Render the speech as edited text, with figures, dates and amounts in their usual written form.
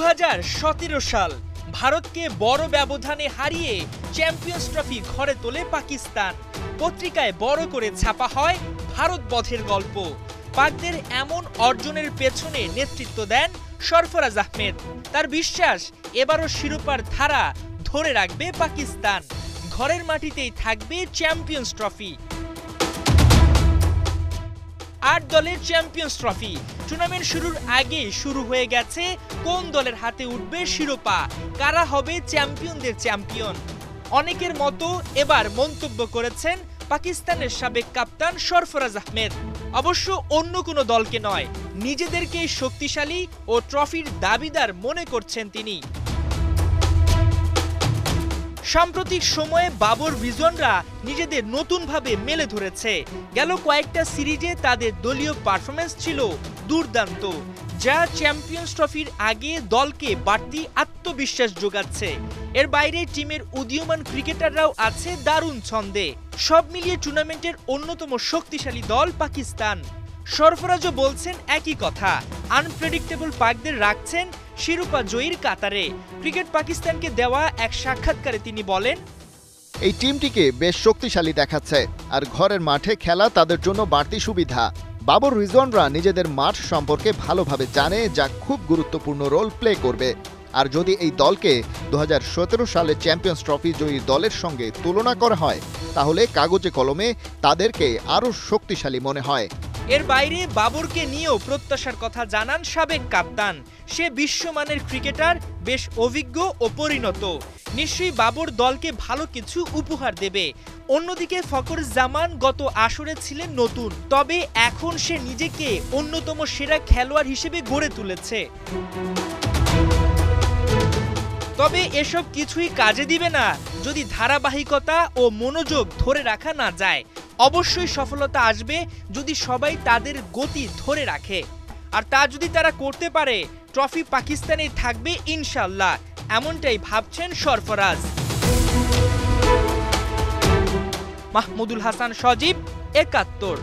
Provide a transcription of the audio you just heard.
2017 সাল ভারতকে বড় ব্যবধানে হারিয়ে চ্যাম্পিয়ন্স ট্রফি ঘরে তোলে পাকিস্তান। পত্রিকায় বড় করে ছাপা হয় ভারত বধের গল্প। পাকদের এমন অর্জনের পেছনে নেতৃত্ব দেন সরফরাজ আহমেদ। তার বিশ্বাস এবারও শিরোপার ধারা ধরে রাখবে পাকিস্তান, ঘরের মাটিতেই থাকবে চ্যাম্পিয়ন্স ট্রফি। 8 দলের চ্যাম্পিয়ন্স ট্রফি টুর্নামেন্ট শুরুর আগেই শুরু হয়ে গেছে কোন দলের হাতে উঠবে শিরোপা, কারা হবে চ্যাম্পিয়নদের চ্যাম্পিয়ন। অনেকের মতো এবার মন্তব্য করেছেন পাকিস্তানের সাবেক কাপ্তান সরফরাজ আহমেদ। অবশ্য অন্য কোনো দলকে নয়, নিজেদেরকেই শক্তিশালী ও ট্রফির দাবিদার মনে করছেন তিনি। সাম্প্রতিক সময়ে বাবর রিজওয়ানরা নিজেদের নতুনভাবে মেলে ধরেছে। গেল কয়েকটা সিরিজে তাদের দলীয় পারফরম্যান্স ছিল দুর্দান্ত, যা চ্যাম্পিয়ন্স ট্রফির আগে দলকে বাড়তি আত্মবিশ্বাস যোগাচ্ছে। এর বাইরে টিমের উদীয়মান ক্রিকেটাররাও আছে দারুণ ছন্দে। সব মিলিয়ে টুর্নামেন্টের অন্যতম শক্তিশালী দল পাকিস্তান। সরফরাজও বলছেন একই কথা, আনপ্রেডিক্টেবল পাকদের রাখছেন শিরোপা জয়ীর কাতারে। ক্রিকেট পাকিস্তানকে দেওয়া এক সাক্ষাৎকারে তিনি বলেন, এই টিমটিকে বেশ শক্তিশালী দেখাচ্ছে, আর ঘরের মাঠে খেলা তাদের জন্য বাড়তি সুবিধা। বাবর রিজওয়ানরা নিজেদের মাঠ সম্পর্কে ভালোভাবে জানে, যা খুব গুরুত্বপূর্ণ রোল প্লে করবে। আর যদি এই দলকে 2017 সালে চ্যাম্পিয়ন্স ট্রফি জয়ী দলের সঙ্গে তুলনা করা হয়, তাহলে কাগজে কলমে তাদেরকে আরও শক্তিশালী মনে হয়। এর বাইরে বাবরকে নিয়েও প্রত্যাশার কথা জানান সাবেক কাপ্তান। সে বিশ্বমানের ক্রিকেটার, বেশ অভিজ্ঞ ও পরিণত। নিশ্চয়ই বাবর দলকে ভালো কিছু উপহার দেবে। অন্যদিকে ফখরুজ্জামান গত আসরে ছিলেন নতুন, তবে এখন সে নিজেকে অন্যতম সেরা খেলোয়াড় হিসেবে গড়ে তুলেছে। তবে এসব কিছুই কাজে দিবে না যদি ধারাবাহিকতা ও মনোযোগ ধরে রাখা না যায়। অবশ্যই সফলতা আসবে যদি সবাই তাদের গতি ধরে রাখে, আর তা যদি তারা করতে পারে ট্রফি পাকিস্তানে থাকবে ইনশাল্লাহ, এমনটাই ভাবছেন সরফরাজ। মাহমুদুল হাসান সজীব, ৭১।